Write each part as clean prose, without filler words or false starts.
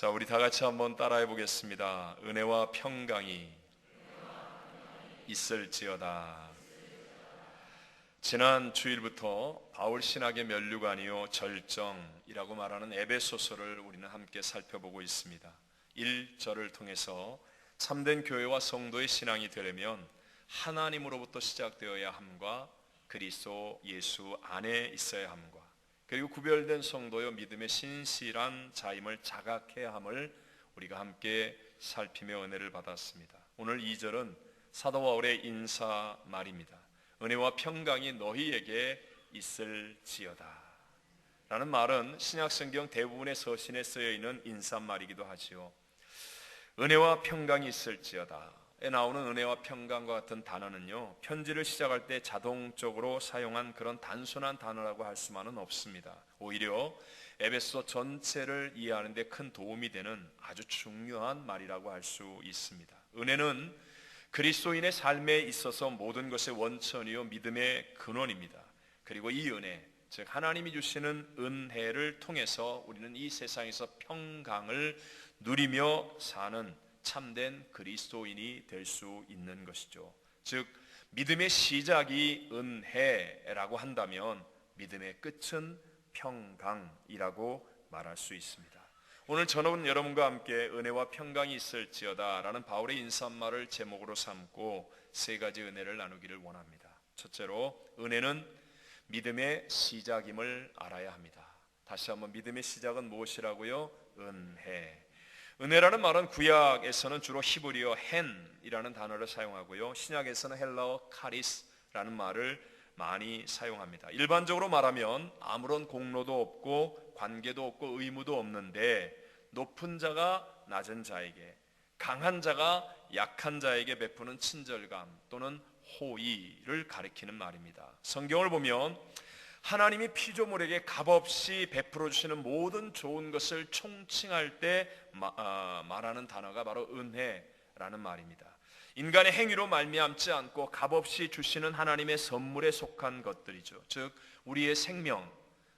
자, 우리 다 같이 한번 따라해 보겠습니다. 은혜와 평강이 있을지어다. 지난 주일부터 바울 신학의 면류관이요 절정이라고 말하는 에베소서를 우리는 함께 살펴보고 있습니다. 1절을 통해서 참된 교회와 성도의 신앙이 되려면 하나님으로부터 시작되어야 함과 그리스도 예수 안에 있어야 함과 그리고 구별된 성도여 믿음의 신실한 자임을 자각해야 함을 우리가 함께 살피며 은혜를 받았습니다. 오늘 2절은 사도 바울의 인사 말입니다. 은혜와 평강이 너희에게 있을지어다 라는 말은 신약성경 대부분의 서신에 쓰여 있는 인사말이기도 하지요. 은혜와 평강이 있을지어다 에 나오는 은혜와 평강과 같은 단어는요, 편지를 시작할 때 자동적으로 사용한 그런 단순한 단어라고 할 수만은 없습니다. 오히려 에베소 전체를 이해하는 데 큰 도움이 되는 아주 중요한 말이라고 할 수 있습니다. 은혜는 그리스도인의 삶에 있어서 모든 것의 원천이요 믿음의 근원입니다. 그리고 이 은혜, 즉 하나님이 주시는 은혜를 통해서 우리는 이 세상에서 평강을 누리며 사는 참된 그리스도인이 될 수 있는 것이죠. 즉 믿음의 시작이 은혜라고 한다면 믿음의 끝은 평강이라고 말할 수 있습니다. 오늘 저는 여러분과 함께 은혜와 평강이 있을지어다 라는 바울의 인사말을 제목으로 삼고 세 가지 은혜를 나누기를 원합니다. 첫째로, 은혜는 믿음의 시작임을 알아야 합니다. 다시 한번, 믿음의 시작은 무엇이라고요? 은혜. 은혜라는 말은 구약에서는 주로 히브리어 헨이라는 단어를 사용하고요, 신약에서는 헬라어 카리스라는 말을 많이 사용합니다. 일반적으로 말하면 아무런 공로도 없고 관계도 없고 의무도 없는데 높은 자가 낮은 자에게, 강한 자가 약한 자에게 베푸는 친절감 또는 호의를 가리키는 말입니다. 성경을 보면 하나님이 피조물에게 값없이 베풀어 주시는 모든 좋은 것을 총칭할 때 말하는 단어가 바로 은혜라는 말입니다. 인간의 행위로 말미암지 않고 값없이 주시는 하나님의 선물에 속한 것들이죠. 즉 우리의 생명,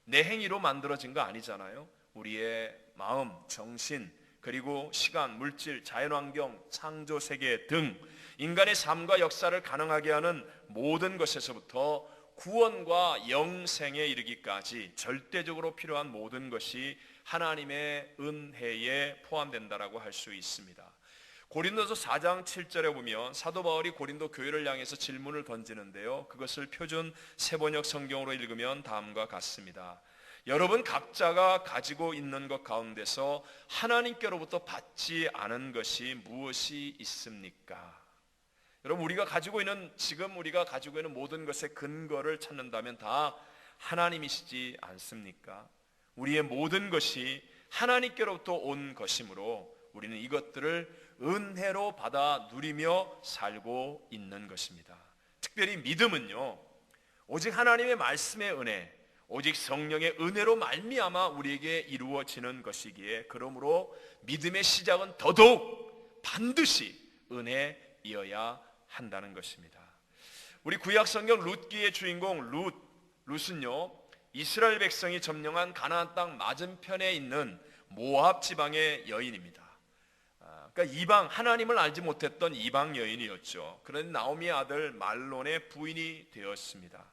내 행위로 만들어진 거 아니잖아요. 우리의 마음, 정신, 그리고 시간, 물질, 자연환경, 창조세계 등 인간의 삶과 역사를 가능하게 하는 모든 것에서부터 구원과 영생에 이르기까지 절대적으로 필요한 모든 것이 하나님의 은혜에 포함된다라고 할 수 있습니다. 고린도서 4장 7절에 보면 사도 바울이 고린도 교회를 향해서 질문을 던지는데요, 그것을 표준 세번역 성경으로 읽으면 다음과 같습니다. 여러분 각자가 가지고 있는 것 가운데서 하나님께로부터 받지 않은 것이 무엇이 있습니까? 여러분, 우리가 가지고 있는, 지금 우리가 가지고 있는 모든 것의 근거를 찾는다면 다 하나님이시지 않습니까? 우리의 모든 것이 하나님께로부터 온 것이므로 우리는 이것들을 은혜로 받아 누리며 살고 있는 것입니다. 특별히 믿음은요, 오직 하나님의 말씀의 은혜, 오직 성령의 은혜로 말미암아 우리에게 이루어지는 것이기에, 그러므로 믿음의 시작은 더더욱 반드시 은혜이어야 한다는 것입니다. 우리 구약 성경 룻기의 주인공 룻은요, 이스라엘 백성이 점령한 가나안 땅 맞은편에 있는 모압 지방의 여인입니다. 그러니까 이방, 하나님을 알지 못했던 이방 여인이었죠. 그런데 나오미의 아들 말론의 부인이 되었습니다.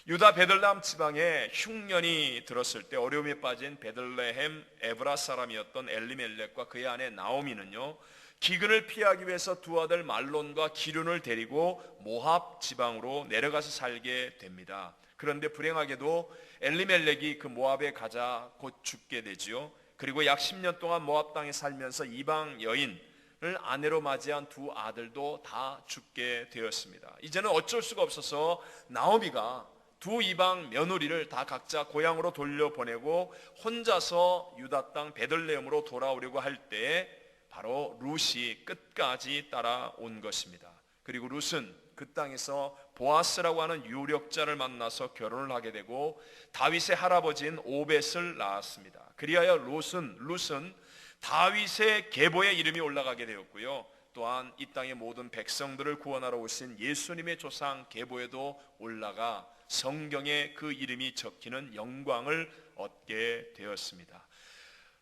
유다 베들레헴 지방에 흉년이 들었을 때 어려움에 빠진 베들레헴 에브라 사람이었던 엘리멜렉과 그의 아내 나오미는요, 기근을 피하기 위해서 두 아들 말론과 기륜을 데리고 모압 지방으로 내려가서 살게 됩니다. 그런데 불행하게도 엘리멜렉이 그 모압에 가자 곧 죽게 되지요. 그리고 약 10년 동안 모압 땅에 살면서 이방 여인을 아내로 맞이한 두 아들도 다 죽게 되었습니다. 이제는 어쩔 수가 없어서 나오미가 두 이방 며느리를 다 각자 고향으로 돌려보내고 혼자서 유다 땅 베들레헴으로 돌아오려고 할 때 바로 룻이 끝까지 따라온 것입니다. 그리고 룻은 그 땅에서 보아스라고 하는 유력자를 만나서 결혼을 하게 되고 다윗의 할아버지인 오벳을 낳았습니다. 그리하여 룻은 다윗의 계보에 이름이 올라가게 되었고요, 또한 이 땅의 모든 백성들을 구원하러 오신 예수님의 조상 계보에도 올라가 성경에 그 이름이 적히는 영광을 얻게 되었습니다.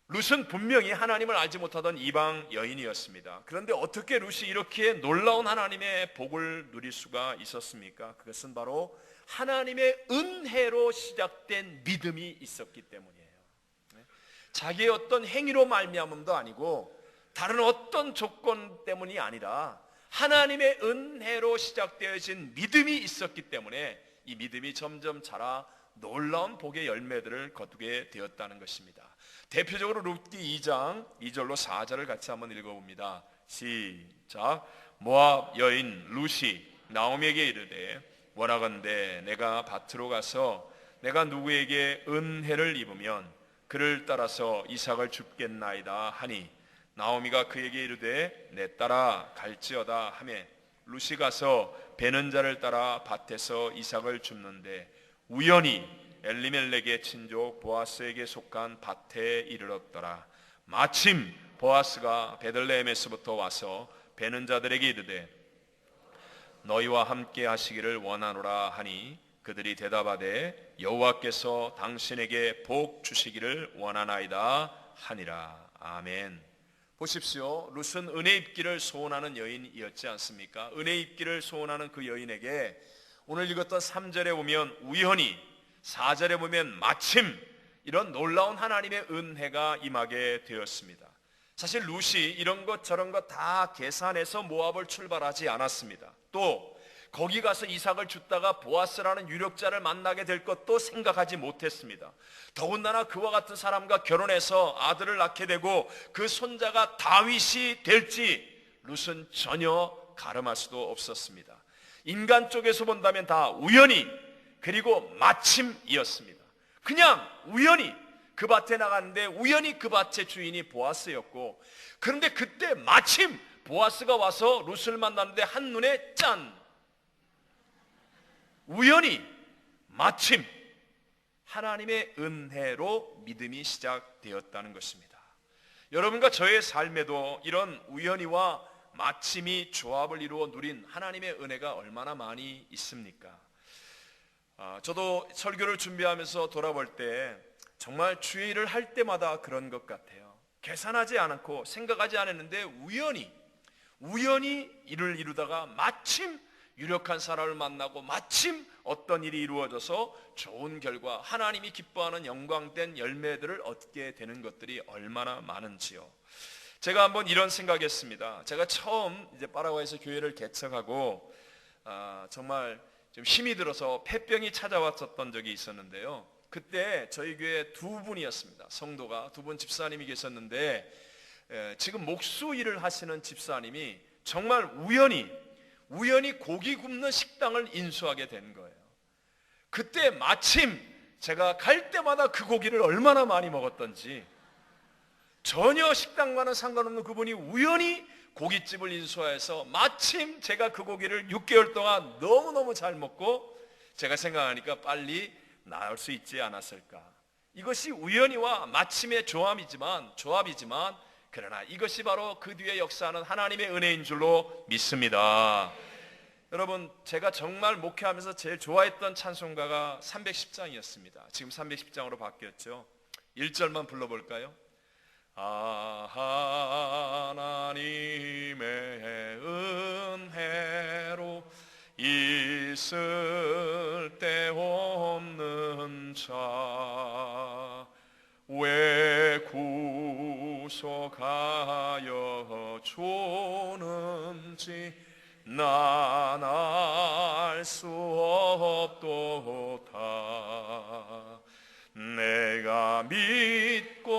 룻은 분명히 하나님을 알지 못하던 이방 여인이었습니다. 그런데 어떻게 룻이 이렇게 놀라운 하나님의 복을 누릴 수가 있었습니까? 그것은 바로 하나님의 은혜로 시작된 믿음이 있었기 때문이에요. 자기의 어떤 행위로 말미암음도 아니고 다른 어떤 조건 때문이 아니라 하나님의 은혜로 시작되어진 믿음이 있었기 때문에 이 믿음이 점점 자라 놀라운 복의 열매들을 거두게 되었다는 것입니다. 대표적으로 룻기 2장 2절로 4절을 같이 한번 읽어봅니다. 시작. 모압 여인 룻이 나오미에게 이르되 원하건대 내가 밭으로 가서 내가 누구에게 은혜를 입으면 그를 따라서 이삭을 줍겠나이다 하니 나오미가 그에게 이르되 내 따라 갈지어다 하매 룻이 가서 베는 자를 따라 밭에서 이삭을 줍는데 우연히 엘리멜렉의 친족 보아스에게 속한 밭에 이르렀더라. 마침 보아스가 베들레헴에서부터 와서 베는 자들에게 이르되 너희와 함께 하시기를 원하노라 하니 그들이 대답하되 여호와께서 당신에게 복 주시기를 원하나이다 하니라. 아멘. 보십시오. 룻은 은혜 입기를 소원하는 여인이었지 않습니까? 은혜 입기를 소원하는 그 여인에게 오늘 읽었던 3절에 보면 우연히, 4절에 보면 마침 이런 놀라운 하나님의 은혜가 임하게 되었습니다. 사실 룻이 이런 것 저런 것 다 계산해서 모압을 출발하지 않았습니다. 또 거기 가서 이삭을 줍다가 보아스라는 유력자를 만나게 될 것도 생각하지 못했습니다. 더군다나 그와 같은 사람과 결혼해서 아들을 낳게 되고 그 손자가 다윗이 될지 룻은 전혀 가름할 수도 없었습니다. 인간 쪽에서 본다면 다 우연히 그리고 마침이었습니다. 그냥 우연히 그 밭에 나갔는데 우연히 그 밭의 주인이 보아스였고, 그런데 그때 마침 보아스가 와서 룻을 만났는데 한눈에 짠! 우연히 마침 하나님의 은혜로 믿음이 시작되었다는 것입니다. 여러분과 저의 삶에도 이런 우연히와 마침이 조합을 이루어 누린 하나님의 은혜가 얼마나 많이 있습니까? 저도 설교를 준비하면서 돌아볼 때 정말 주의 일을 할 때마다 그런 것 같아요. 계산하지 않고 생각하지 않았는데 우연히 일을 이루다가 마침 유력한 사람을 만나고 마침 어떤 일이 이루어져서 좋은 결과, 하나님이 기뻐하는 영광된 열매들을 얻게 되는 것들이 얼마나 많은지요. 제가 한번 이런 생각했습니다. 제가 처음 이제 파라과이에서 교회를 개척하고 정말 좀 힘이 들어서 폐병이 찾아왔었던 적이 있었는데요. 그때 저희 교회 두 분이었습니다. 성도가 두 분 집사님이 계셨는데 지금 목수 일을 하시는 집사님이 정말 우연히 고기 굽는 식당을 인수하게 된 거예요. 그때 마침 제가 갈 때마다 그 고기를 얼마나 많이 먹었던지, 전혀 식당과는 상관없는 그분이 우연히 고깃집을 인수해서 마침 제가 그 고기를 6개월 동안 너무너무 잘 먹고, 제가 생각하니까 빨리 나을 수 있지 않았을까. 이것이 우연히와 마침의 조합이지만 그러나 이것이 바로 그 뒤에 역사하는 하나님의 은혜인 줄로 믿습니다. 여러분, 제가 정말 목회하면서 제일 좋아했던 찬송가가 310장이었습니다. 지금 310장으로 바뀌었죠. 1절만 불러볼까요? 하나님의 은혜로 있을 데 없는 자 왜 구속하여 주는지 난 알 수 없도다. 내가 믿고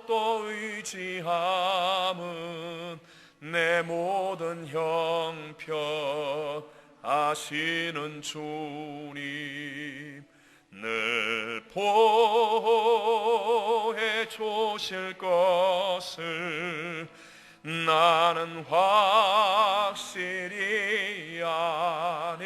또 의지함은 내 모든 형편 아시는 주님 늘 보혜 주실 것을 나는 확실히 아네.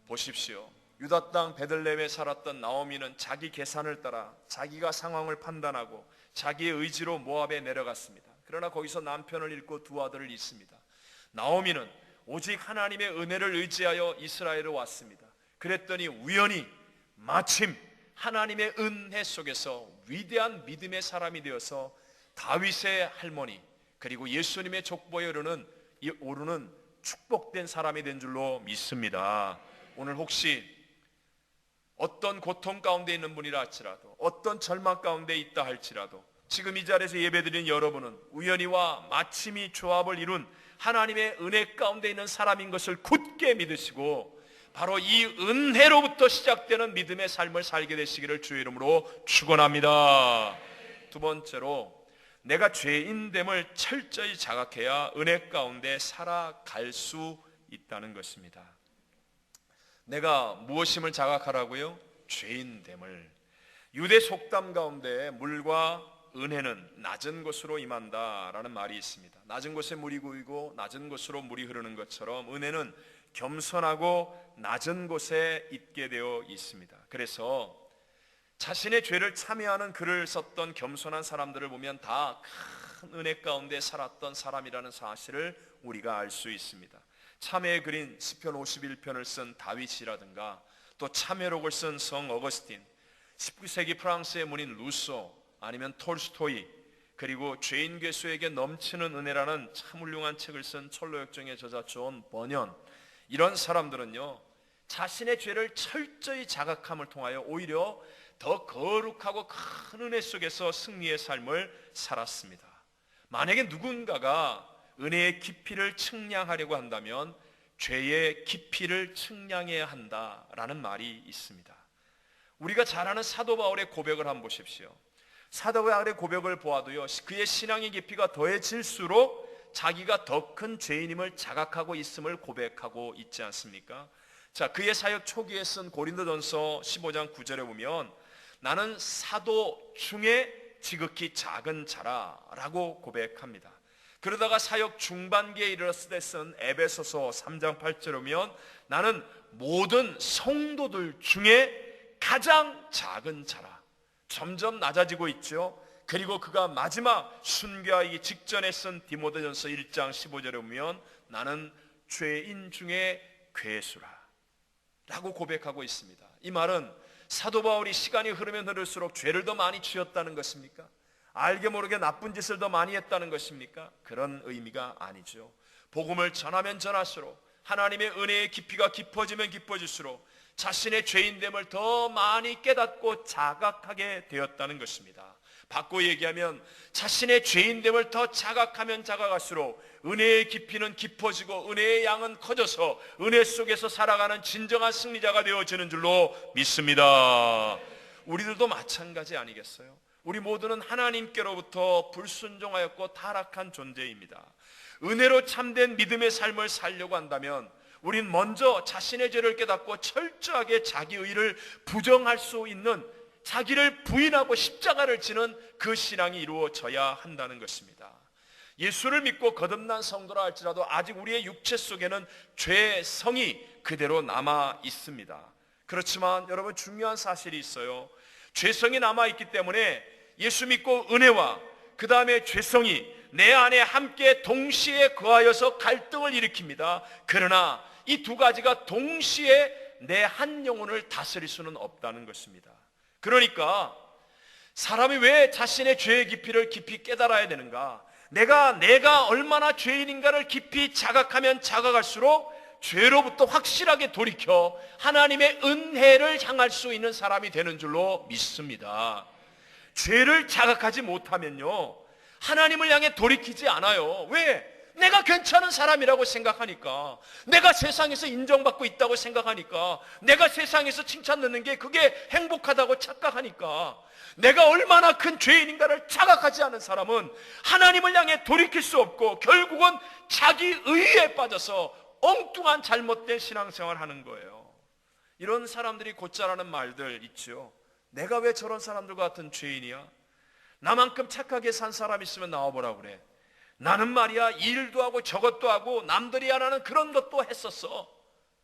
보십시오. 유다 땅 베들레헴에 살았던 나오미는 자기 계산을 따라 자기가 상황을 판단하고 자기의 의지로 모압에 내려갔습니다. 그러나 거기서 남편을 잃고 두 아들을 잃습니다. 나오미는 오직 하나님의 은혜를 의지하여 이스라엘에 왔습니다. 그랬더니 우연히 마침 하나님의 은혜 속에서 위대한 믿음의 사람이 되어서 다윗의 할머니 그리고 예수님의 족보에 오르는 축복된 사람이 된 줄로 믿습니다. 오늘 혹시 어떤 고통 가운데 있는 분이라 할지라도, 어떤 절망 가운데 있다 할지라도, 지금 이 자리에서 예배드리는 여러분은 우연히와 마침이 조합을 이룬 하나님의 은혜 가운데 있는 사람인 것을 굳게 믿으시고 바로 이 은혜로부터 시작되는 믿음의 삶을 살게 되시기를 주의 이름으로 축원합니다. 두 번째로, 내가 죄인됨을 철저히 자각해야 은혜 가운데 살아갈 수 있다는 것입니다. 내가 무엇임을 자각하라고요? 죄인됨을. 유대 속담 가운데 물과 은혜는 낮은 곳으로 임한다라는 말이 있습니다. 낮은 곳에 물이 고이고 낮은 곳으로 물이 흐르는 것처럼 은혜는 겸손하고 낮은 곳에 있게 되어 있습니다. 그래서 자신의 죄를 참여하는 글을 썼던 겸손한 사람들을 보면 다 큰 은혜 가운데 살았던 사람이라는 사실을 우리가 알 수 있습니다. 참회의 글인 시편 51편을 쓴 다윗이라든가, 또 참회록을 쓴 성 어거스틴, 19세기 프랑스의 문인 루소, 아니면 톨스토이, 그리고 죄인 괴수에게 넘치는 은혜라는 참 훌륭한 책을 쓴 철로역정의 저자 존 버년, 이런 사람들은요 자신의 죄를 철저히 자각함을 통하여 오히려 더 거룩하고 큰 은혜 속에서 승리의 삶을 살았습니다. 만약에 누군가가 은혜의 깊이를 측량하려고 한다면 죄의 깊이를 측량해야 한다라는 말이 있습니다. 우리가 잘 아는 사도 바울의 고백을 한번 보십시오. 사도 바울의 고백을 보아도요 그의 신앙의 깊이가 더해질수록 자기가 더 큰 죄인임을 자각하고 있음을 고백하고 있지 않습니까? 자, 그의 사역 초기에 쓴 고린도전서 15장 9절에 보면 나는 사도 중에 지극히 작은 자라 라고 고백합니다. 그러다가 사역 중반기에 이르렀을 때 쓴 에베소서 3장 8절에 보면 나는 모든 성도들 중에 가장 작은 자라. 점점 낮아지고 있죠. 그리고 그가 마지막 순교하기 직전에 쓴 디모데전서 1장 15절에 보면 나는 죄인 중에 괴수라 라고 고백하고 있습니다. 이 말은 사도 바울이 시간이 흐르면 흐를수록 죄를 더 많이 지었다는 것입니까? 알게 모르게 나쁜 짓을 더 많이 했다는 것입니까? 그런 의미가 아니죠. 복음을 전하면 전할수록, 하나님의 은혜의 깊이가 깊어지면 깊어질수록 자신의 죄인됨을 더 많이 깨닫고 자각하게 되었다는 것입니다. 바꿔 얘기하면 자신의 죄인됨을 더 자각하면 자각할수록 은혜의 깊이는 깊어지고 은혜의 양은 커져서 은혜 속에서 살아가는 진정한 승리자가 되어지는 줄로 믿습니다. 우리들도 마찬가지 아니겠어요? 우리 모두는 하나님께로부터 불순종하였고 타락한 존재입니다. 은혜로 참된 믿음의 삶을 살려고 한다면 우린 먼저 자신의 죄를 깨닫고 철저하게 자기 의를 부정할 수 있는, 자기를 부인하고 십자가를 지는 그 신앙이 이루어져야 한다는 것입니다. 예수를 믿고 거듭난 성도라 할지라도 아직 우리의 육체 속에는 죄성이 그대로 남아 있습니다. 그렇지만 여러분, 중요한 사실이 있어요. 죄성이 남아 있기 때문에 예수 믿고 은혜와 그 다음에 죄성이 내 안에 함께 동시에 거하여서 갈등을 일으킵니다. 그러나 이 두 가지가 동시에 내 한 영혼을 다스릴 수는 없다는 것입니다. 그러니까 사람이 왜 자신의 죄의 깊이를 깊이 깨달아야 되는가? 내가 얼마나 죄인인가를 깊이 자각하면 자각할수록 죄로부터 확실하게 돌이켜 하나님의 은혜를 향할 수 있는 사람이 되는 줄로 믿습니다. 죄를 자각하지 못하면요 하나님을 향해 돌이키지 않아요. 왜? 내가 괜찮은 사람이라고 생각하니까, 내가 세상에서 인정받고 있다고 생각하니까, 내가 세상에서 칭찬 듣는 게 그게 행복하다고 착각하니까, 내가 얼마나 큰 죄인인가를 자각하지 않은 사람은 하나님을 향해 돌이킬 수 없고 결국은 자기 의에 빠져서 엉뚱한 잘못된 신앙생활을 하는 거예요. 이런 사람들이 곧잘 하는 말들 있죠. 내가 왜 저런 사람들과 같은 죄인이야? 나만큼 착하게 산 사람 있으면 나와보라 그래. 나는 말이야 이 일도 하고 저것도 하고 남들이 안 하는 그런 것도 했었어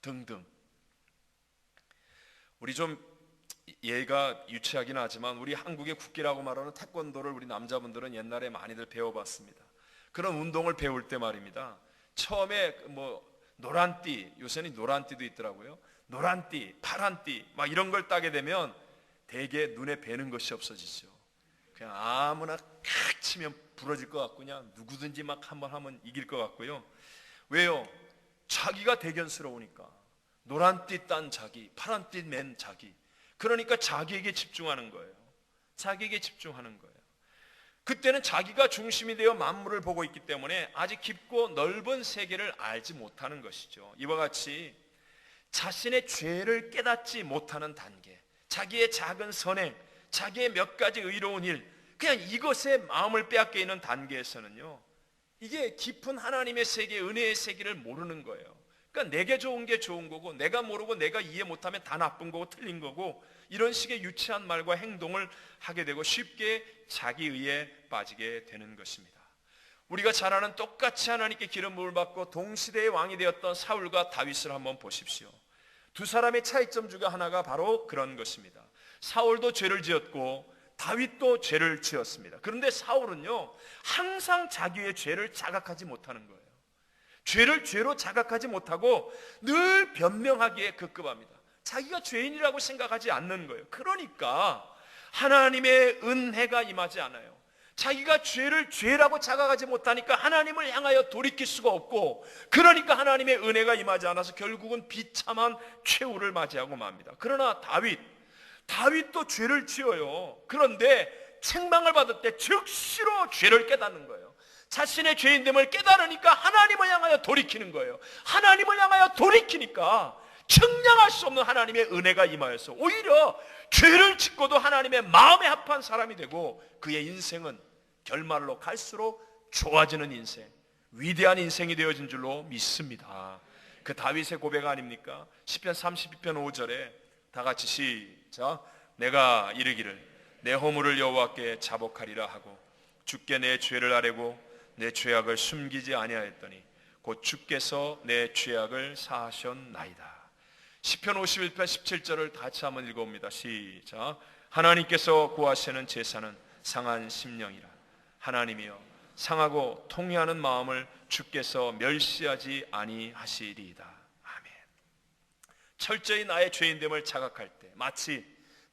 등등. 우리 좀 예가 유치하긴 하지만 우리 한국의 국기라고 말하는 태권도를 우리 남자분들은 옛날에 많이들 배워봤습니다. 그런 운동을 배울 때 말입니다, 처음에 노란띠, 요새는 노란띠도 있더라고요. 노란띠, 파란띠 막 이런 걸 따게 되면 대개 눈에 뵈는 것이 없어지죠. 그냥 아무나 칵 치면 부러질 것 같고 그냥 누구든지 막 한번 하면 이길 것 같고요. 왜요? 자기가 대견스러우니까. 노란띠 딴 자기, 파란띠 맨 자기. 그러니까 자기에게 집중하는 거예요. 자기에게 집중하는 거예요. 그때는 자기가 중심이 되어 만물을 보고 있기 때문에 아직 깊고 넓은 세계를 알지 못하는 것이죠. 이와 같이 자신의 죄를 깨닫지 못하는 단계, 자기의 작은 선행, 자기의 몇 가지 의로운 일, 그냥 이것에 마음을 빼앗겨 있는 단계에서는요, 이게 깊은 하나님의 세계, 은혜의 세계를 모르는 거예요. 그러니까 내게 좋은 게 좋은 거고, 내가 모르고 내가 이해 못하면 다 나쁜 거고 틀린 거고, 이런 식의 유치한 말과 행동을 하게 되고 쉽게 자기의에 빠지게 되는 것입니다. 우리가 잘 아는 똑같이 하나님께 기름 부음을 받고 동시대의 왕이 되었던 사울과 다윗을 한번 보십시오. 두 사람의 차이점 중에 하나가 바로 그런 것입니다. 사울도 죄를 지었고 다윗도 죄를 지었습니다. 그런데 사울은요, 항상 자기의 죄를 자각하지 못하는 거예요. 죄를 죄로 자각하지 못하고 늘 변명하기에 급급합니다. 자기가 죄인이라고 생각하지 않는 거예요. 그러니까 하나님의 은혜가 임하지 않아요. 자기가 죄를 죄라고 자각하지 못하니까 하나님을 향하여 돌이킬 수가 없고, 그러니까 하나님의 은혜가 임하지 않아서 결국은 비참한 최후를 맞이하고 맙니다. 그러나 다윗도 죄를 지어요. 그런데 책망을 받을 때 즉시로 죄를 깨닫는 거예요. 자신의 죄인됨을 깨달으니까 하나님을 향하여 돌이키는 거예요. 하나님을 향하여 돌이키니까 측량할 수 없는 하나님의 은혜가 임하여서 오히려 죄를 짓고도 하나님의 마음에 합한 사람이 되고, 그의 인생은 결말로 갈수록 좋아지는 인생, 위대한 인생이 되어진 줄로 믿습니다. 그 다윗의 고백 아닙니까? 시편 32편 5절에 다 같이 시작. 내가 이르기를 내 허물을 여호와께 자복하리라 하고 주께 내 죄를 아뢰고 내 죄악을 숨기지 아니하였더니 곧 주께서 내 죄악을 사하셨나이다. 시편 51편 17절을 같이 한번 읽어봅니다. 시작. 하나님께서 구하시는 제사는 상한 심령이라. 하나님이여 상하고 통회하는 마음을 주께서 멸시하지 아니하시리이다. 아멘. 철저히 나의 죄인됨을 자각할 때, 마치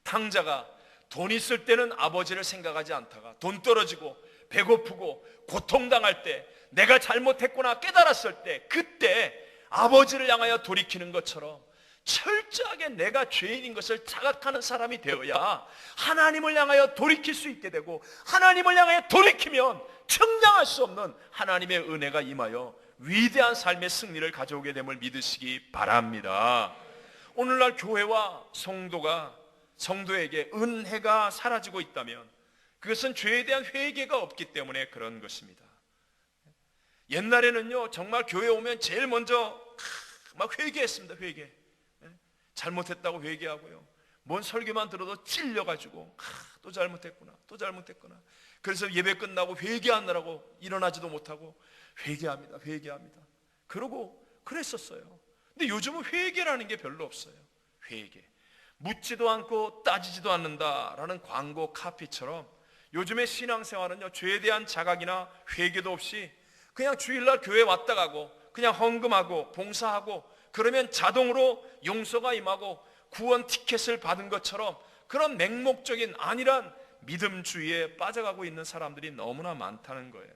탕자가 돈 있을 때는 아버지를 생각하지 않다가 돈 떨어지고 배고프고 고통당할 때 내가 잘못했구나 깨달았을 때, 그때 아버지를 향하여 돌이키는 것처럼 철저하게 내가 죄인인 것을 자각하는 사람이 되어야 하나님을 향하여 돌이킬 수 있게 되고, 하나님을 향하여 돌이키면 측량할 수 없는 하나님의 은혜가 임하여 위대한 삶의 승리를 가져오게 됨을 믿으시기 바랍니다. 오늘날 교회와 성도에게 은혜가 사라지고 있다면 그것은 죄에 대한 회개가 없기 때문에 그런 것입니다. 옛날에는요, 정말 교회 오면 제일 먼저 막 회개했습니다. 회개. 잘못했다고 회개하고요, 뭔 설교만 들어도 찔려가지고 또 잘못했구나, 또 잘못했구나. 그래서 예배 끝나고 회개하느라고 일어나지도 못하고 회개합니다. 그러고 그랬었어요. 근데 요즘은 회개라는 게 별로 없어요. 회개, 묻지도 않고 따지지도 않는다라는 광고 카피처럼 요즘의 신앙생활은요, 죄에 대한 자각이나 회개도 없이 그냥 주일날 교회 왔다 가고 그냥 헌금하고 봉사하고 그러면 자동으로 용서가 임하고 구원 티켓을 받은 것처럼 그런 맹목적인 안일한 믿음주의에 빠져가고 있는 사람들이 너무나 많다는 거예요.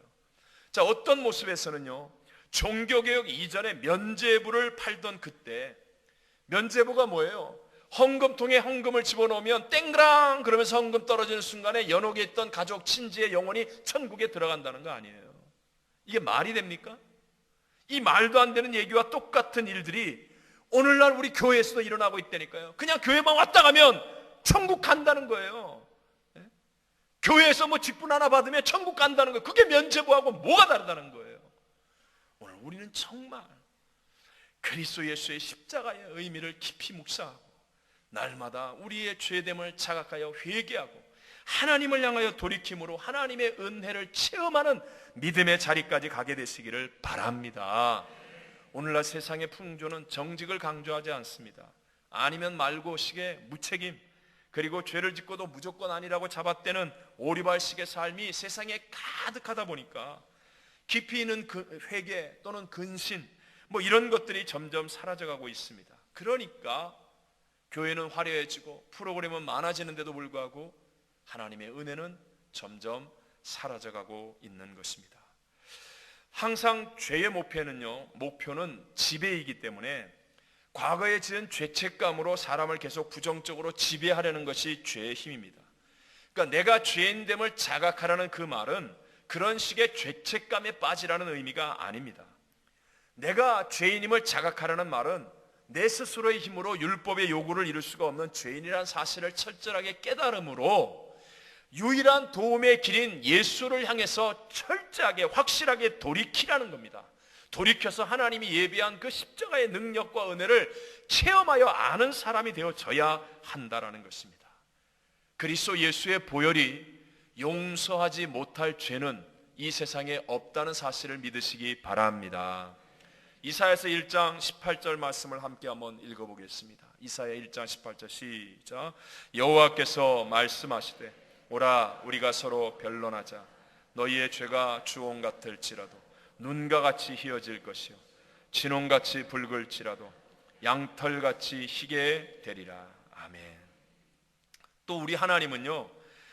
자, 어떤 모습에서는요, 종교개혁 이전에 면죄부를 팔던 그때, 면죄부가 뭐예요? 헌금통에 헌금을 집어넣으면 땡그랑 그러면서 헌금 떨어지는 순간에 연옥에 있던 가족 친지의 영혼이 천국에 들어간다는 거 아니에요. 이게 말이 됩니까? 이 말도 안 되는 얘기와 똑같은 일들이 오늘날 우리 교회에서도 일어나고 있다니까요. 그냥 교회만 왔다 가면 천국 간다는 거예요. 교회에서 뭐 직분 하나 받으면 천국 간다는 거예요. 그게 면죄부하고 뭐가 다르다는 거예요. 오늘 우리는 정말 그리스도 예수의 십자가의 의미를 깊이 묵상하고 날마다 우리의 죄됨을 자각하여 회개하고 하나님을 향하여 돌이킴으로 하나님의 은혜를 체험하는 믿음의 자리까지 가게 되시기를 바랍니다. 오늘날 세상의 풍조는 정직을 강조하지 않습니다. 아니면 말고식의 무책임, 그리고 죄를 짓고도 무조건 아니라고 잡아떼는 오리발식의 삶이 세상에 가득하다 보니까 깊이 있는 회개 또는 근신 이런 것들이 점점 사라져가고 있습니다. 그러니까 교회는 화려해지고 프로그램은 많아지는데도 불구하고 하나님의 은혜는 점점 사라져가고 있는 것입니다. 항상 죄의 목표는 지배이기 때문에 과거에 지은 죄책감으로 사람을 계속 부정적으로 지배하려는 것이 죄의 힘입니다. 그러니까 내가 죄인됨을 자각하라는 그 말은 그런 식의 죄책감에 빠지라는 의미가 아닙니다. 내가 죄인임을 자각하라는 말은 내 스스로의 힘으로 율법의 요구를 이룰 수가 없는 죄인이라는 사실을 철저하게 깨달음으로 유일한 도움의 길인 예수를 향해서 철저하게 확실하게 돌이키라는 겁니다. 돌이켜서 하나님이 예비한 그 십자가의 능력과 은혜를 체험하여 아는 사람이 되어져야 한다라는 것입니다. 그리스도 예수의 보혈이 용서하지 못할 죄는 이 세상에 없다는 사실을 믿으시기 바랍니다. 이사야서 1장 18절 말씀을 함께 한번 읽어보겠습니다. 이사야 1장 18절 시작. 여호와께서 말씀하시되 오라 우리가 서로 변론하자. 너희의 죄가 주홍 같을지라도 눈과 같이 희어질 것이요 진홍같이 붉을지라도 양털같이 희게 되리라. 아멘. 또 우리 하나님은요,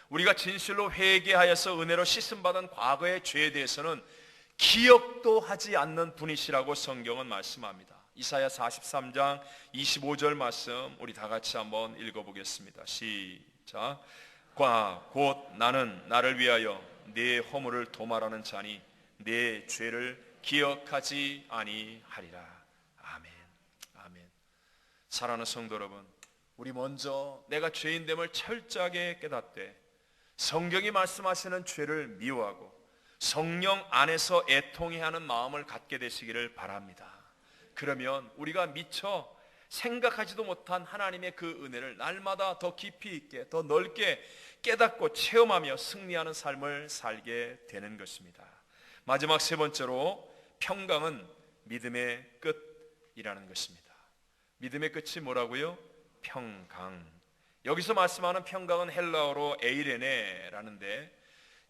우리가 진실로 회개하여서 은혜로 씻음받은 과거의 죄에 대해서는 기억도 하지 않는 분이시라고 성경은 말씀합니다. 이사야 43장 25절 말씀 우리 다 같이 한번 읽어보겠습니다. 시작. 곧 나는 나를 위하여 네 허물을 도말하는 자니 네 죄를 기억하지 아니하리라. 아멘. 아멘. 사랑하는 성도 여러분, 우리 먼저 내가 죄인됨을 철저하게 깨닫되 성경이 말씀하시는 죄를 미워하고 성령 안에서 애통해 하는 마음을 갖게 되시기를 바랍니다. 그러면 우리가 미처 생각하지도 못한 하나님의 그 은혜를 날마다 더 깊이 있게 더 넓게 깨닫고 체험하며 승리하는 삶을 살게 되는 것입니다. 마지막 세 번째로 평강은 믿음의 끝이라는 것입니다. 믿음의 끝이 뭐라고요? 평강. 여기서 말씀하는 평강은 헬라어로 에이레네라는데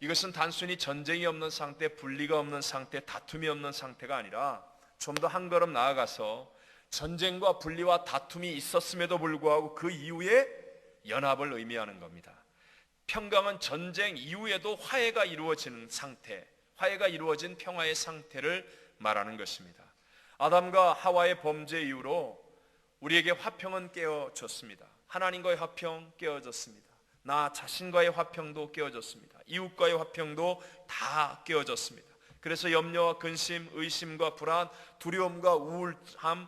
이것은 단순히 전쟁이 없는 상태, 분리가 없는 상태, 다툼이 없는 상태가 아니라 좀 더 한 걸음 나아가서 전쟁과 분리와 다툼이 있었음에도 불구하고 그 이후에 연합을 의미하는 겁니다. 평강은 전쟁 이후에도 화해가 이루어지는 상태, 화해가 이루어진 평화의 상태를 말하는 것입니다. 아담과 하와의 범죄 이후로 우리에게 화평은 깨어졌습니다. 하나님과의 화평 깨어졌습니다. 나 자신과의 화평도 깨어졌습니다. 이웃과의 화평도 다 깨어졌습니다. 그래서 염려와 근심, 의심과 불안, 두려움과 우울함,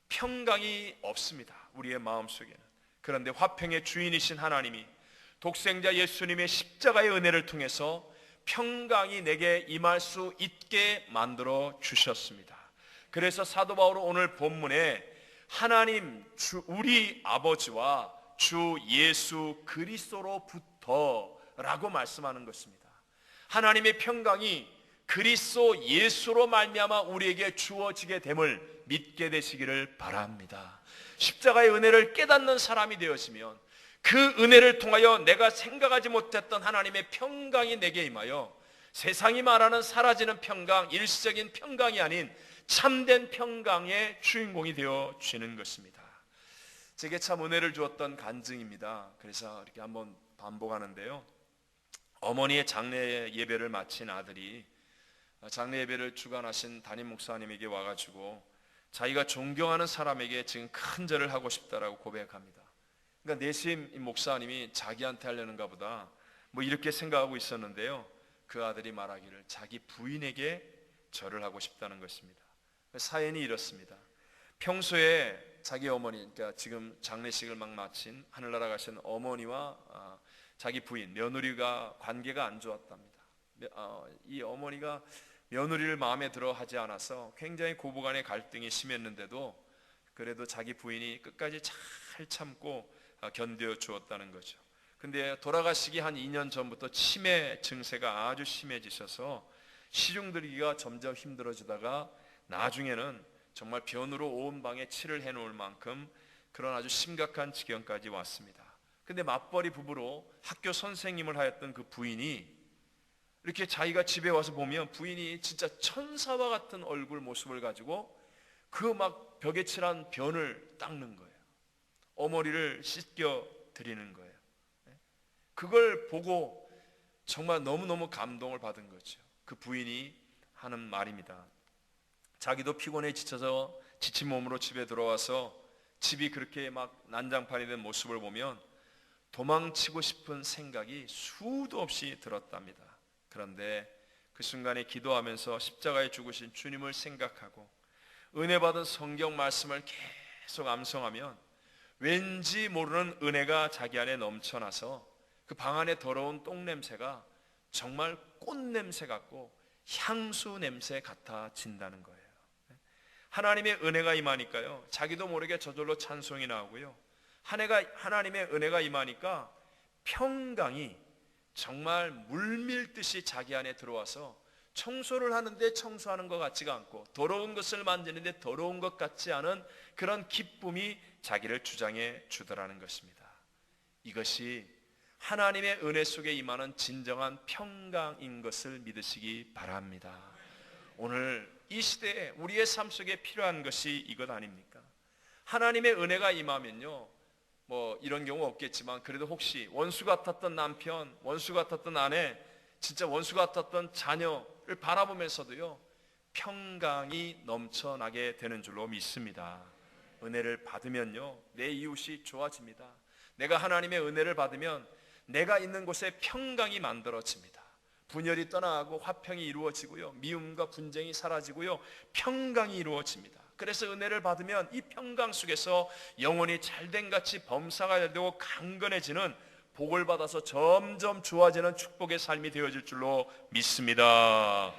평강이 없습니다. 우리의 마음속에는. 그런데 화평의 주인이신 하나님이 독생자 예수님의 십자가의 은혜를 통해서 평강이 내게 임할 수 있게 만들어 주셨습니다. 그래서 사도 바울은 오늘 본문에 하나님 우리 아버지와 주 예수 그리스도로부터라고 말씀하는 것입니다. 하나님의 평강이 그리스도 예수로 말미암아 우리에게 주어지게 됨을 믿게 되시기를 바랍니다. 십자가의 은혜를 깨닫는 사람이 되었으면 그 은혜를 통하여 내가 생각하지 못했던 하나님의 평강이 내게 임하여 세상이 말하는 사라지는 평강, 일시적인 평강이 아닌 참된 평강의 주인공이 되어지는 것입니다. 제게 참 은혜를 주었던 간증입니다. 그래서 이렇게 한번 반복하는데요, 어머니의 장례 예배를 마친 아들이 장례 예배를 주관하신 담임 목사님에게 와가지고 자기가 존경하는 사람에게 지금 큰 절을 하고 싶다라고 고백합니다. 그러니까 내심 이 목사님이 자기한테 하려는가 보다 뭐 이렇게 생각하고 있었는데요, 그 아들이 말하기를 자기 부인에게 절을 하고 싶다는 것입니다. 사연이 이렇습니다. 평소에 자기 어머니, 그러니까 지금 장례식을 막 마친 하늘나라 가신 어머니와 자기 부인, 며느리가 관계가 안 좋았답니다. 이 어머니가 며느리를 마음에 들어 하지 않아서 굉장히 고부간의 갈등이 심했는데도 그래도 자기 부인이 끝까지 잘 참고 견뎌 주었다는 거죠. 근데 돌아가시기 한 2년 전부터 치매 증세가 아주 심해지셔서 시중 들기가 점점 힘들어지다가 나중에는 정말 변으로 온 방에 칠을 해놓을 만큼 그런 아주 심각한 지경까지 왔습니다. 근데 맞벌이 부부로 학교 선생님을 하였던 그 부인이 이렇게 자기가 집에 와서 보면 부인이 진짜 천사와 같은 얼굴 모습을 가지고 그 막 벽에 칠한 변을 닦는 거예요. 어머니를 씻겨 드리는 거예요. 그걸 보고 정말 너무너무 감동을 받은 거죠. 그 부인이 하는 말입니다. 자기도 피곤해 지쳐서 지친 몸으로 집에 들어와서 집이 그렇게 막 난장판이 된 모습을 보면 도망치고 싶은 생각이 수도 없이 들었답니다. 그런데 그 순간에 기도하면서 십자가에 죽으신 주님을 생각하고 은혜 받은 성경 말씀을 계속 암송하면 왠지 모르는 은혜가 자기 안에 넘쳐나서 그 방 안에 더러운 똥 냄새가 정말 꽃 냄새 같고 향수 냄새 같아진다는 거예요. 하나님의 은혜가 임하니까요, 자기도 모르게 저절로 찬송이 나오고요, 하나님의 은혜가 임하니까 평강이 정말 물밀듯이 자기 안에 들어와서 청소를 하는데 청소하는 것 같지가 않고 더러운 것을 만지는데 더러운 것 같지 않은 그런 기쁨이 자기를 주장해 주더라는 것입니다. 이것이 하나님의 은혜 속에 임하는 진정한 평강인 것을 믿으시기 바랍니다. 오늘 이 시대에 우리의 삶 속에 필요한 것이 이것 아닙니까? 하나님의 은혜가 임하면요, 뭐 이런 경우 없겠지만 그래도 혹시 원수 같았던 남편, 원수 같았던 아내, 진짜 원수 같았던 자녀를 바라보면서도요, 평강이 넘쳐나게 되는 줄로 믿습니다. 은혜를 받으면요, 내 이웃이 좋아집니다. 내가 하나님의 은혜를 받으면 내가 있는 곳에 평강이 만들어집니다. 분열이 떠나가고 화평이 이루어지고요, 미움과 분쟁이 사라지고요, 평강이 이루어집니다. 그래서 은혜를 받으면 이 평강 속에서 영혼이 잘된 같이 범사가 되고 강건해지는, 복을 받아서 점점 좋아지는 축복의 삶이 되어질 줄로 믿습니다.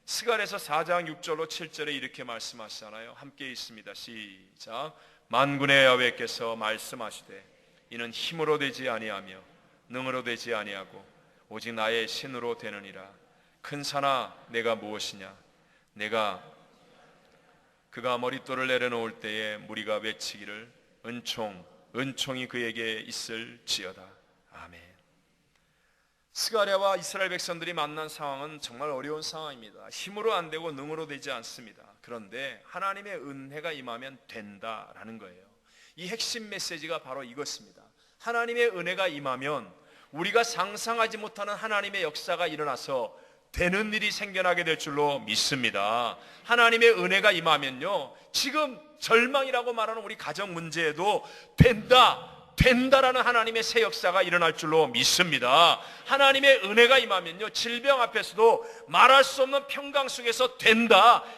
스가랴서 4장 6절로 7절에 이렇게 말씀하시잖아요. 함께 있습니다. 시작. 만군의 여호와께서 말씀하시되 이는 힘으로 되지 아니하며 능으로 되지 아니하고 오직 나의 신으로 되느니라. 큰 산아 내가 무엇이냐? 그가 머릿돌을 내려놓을 때에 무리가 외치기를 은총이 그에게 있을지어다. 아멘. 스가랴와 이스라엘 백성들이 만난 상황은 정말 어려운 상황입니다. 힘으로 안 되고 능으로 되지 않습니다. 그런데 하나님의 은혜가 임하면 된다라는 거예요. 이 핵심 메시지가 바로 이것입니다. 하나님의 은혜가 임하면 우리가 상상하지 못하는 하나님의 역사가 일어나서 되는 일이 생겨나게 될 줄로 믿습니다. 하나님의 은혜가 임하면요, 지금 절망이라고 말하는 우리 가정 문제에도 된다라는 하나님의 새 역사가 일어날 줄로 믿습니다. 하나님의 은혜가 임하면요, 질병 앞에서도 말할 수 없는 평강 속에서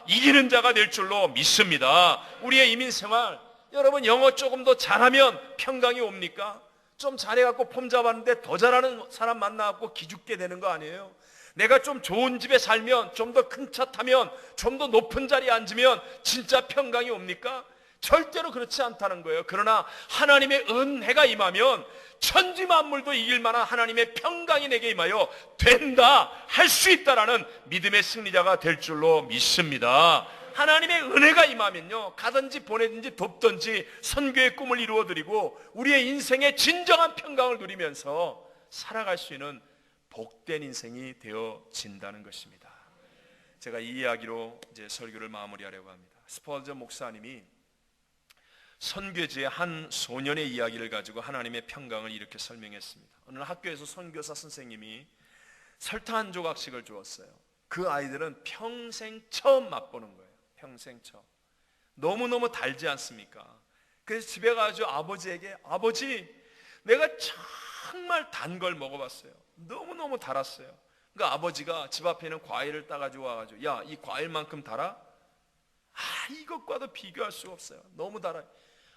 이기는 자가 될 줄로 믿습니다. 우리의 이민생활, 여러분 영어 조금 더 잘하면 평강이 옵니까? 좀 잘해갖고 폼 잡았는데 더 잘하는 사람 만나갖고 기죽게 되는 거 아니에요? 내가 좀 좋은 집에 살면, 좀 더 큰 차 타면, 좀 더 높은 자리에 앉으면 진짜 평강이 옵니까? 절대로 그렇지 않다는 거예요. 그러나 하나님의 은혜가 임하면 천지 만물도 이길 만한 하나님의 평강이 내게 임하여 된다, 할 수 있다라는 믿음의 승리자가 될 줄로 믿습니다. 하나님의 은혜가 임하면요, 가든지 보내든지 돕든지 선교의 꿈을 이루어드리고 우리의 인생의 진정한 평강을 누리면서 살아갈 수 있는 복된 인생이 되어진다는 것입니다. 제가 이 이야기로 이제 설교를 마무리하려고 합니다. 스펄전 목사님이 선교지의 한 소년의 이야기를 가지고 하나님의 평강을 이렇게 설명했습니다. 어느 학교에서 선교사 선생님이 설탕 한 조각씩을 주었어요. 그 아이들은 평생 처음 맛보는 거예요. 평생 처음. 너무너무 달지 않습니까? 그래서 집에 가서 아버지에게, 아버지, 내가 정말 단 걸 먹어봤어요. 너무너무 달았어요. 그러니까 아버지가 집 앞에 있는 과일을 따가지고 와가지고, 야, 이 과일만큼 달아? 이것과도 비교할 수가 없어요. 너무 달아요.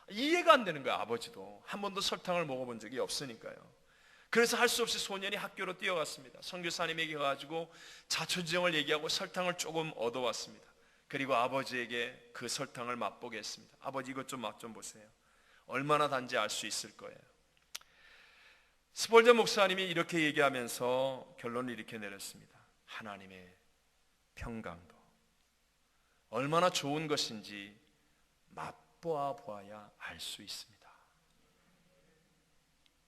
이해가 안 되는 거예요. 아버지도 한 번도 설탕을 먹어본 적이 없으니까요. 그래서 할 수 없이 소년이 학교로 뛰어갔습니다. 선교사님에게 가지고 자초지종을 얘기하고 설탕을 조금 얻어왔습니다. 그리고 아버지에게 그 설탕을 맛보게 했습니다. 아버지, 이것 좀 맛 좀 보세요. 얼마나 단지 알 수 있을 거예요. 스폴전 목사님이 이렇게 얘기하면서 결론을 이렇게 내렸습니다. 하나님의 평강도 얼마나 좋은 것인지 맛보아 보아야 알 수 있습니다.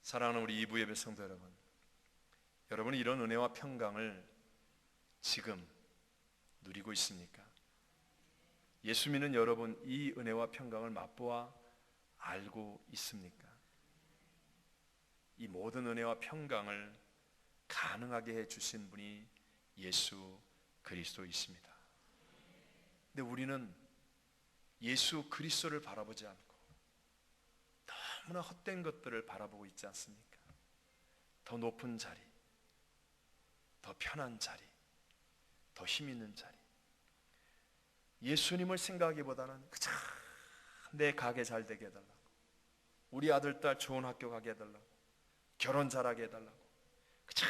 사랑하는 우리 이부 예배 성도 여러분, 여러분은 이런 은혜와 평강을 지금 누리고 있습니까? 예수 믿는 여러분, 이 은혜와 평강을 맛보아 알고 있습니까? 이 모든 은혜와 평강을 가능하게 해주신 분이 예수 그리스도이십니다. 근데 우리는 예수 그리스도를 바라보지 않고 너무나 헛된 것들을 바라보고 있지 않습니까? 더 높은 자리, 더 편한 자리, 더 힘 있는 자리. 예수님을 생각하기보다는 그저 내 가게 잘 되게 해달라고, 우리 아들 딸 좋은 학교 가게 해달라고, 결혼 잘하게 해달라고, 그저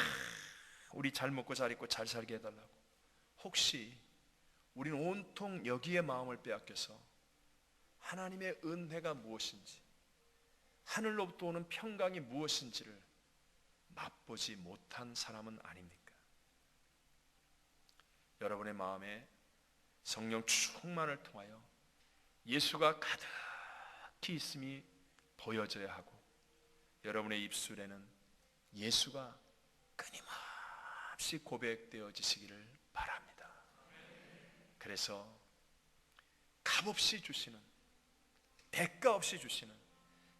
우리 잘 먹고 잘 입고 잘 살게 해달라고. 혹시 우리는 온통 여기에 마음을 빼앗겨서 하나님의 은혜가 무엇인지, 하늘로부터 오는 평강이 무엇인지를 맛보지 못한 사람은 아닙니까? 여러분의 마음에 성령 충만을 통하여 예수가 가득히 있음이 보여져야 하고, 여러분의 입술에는 예수가 끊임없이 고백되어지시기를 바랍니다. 그래서 값없이 주시는, 대가 없이 주시는,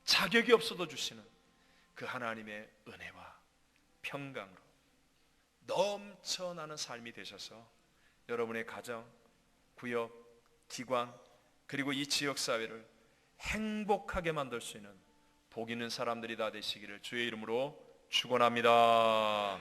자격이 없어도 주시는 그 하나님의 은혜와 평강으로 넘쳐나는 삶이 되셔서 여러분의 가정, 구역, 기관, 그리고 이 지역사회를 행복하게 만들 수 있는 복 있는 사람들이 다 되시기를 주의 이름으로 축원합니다.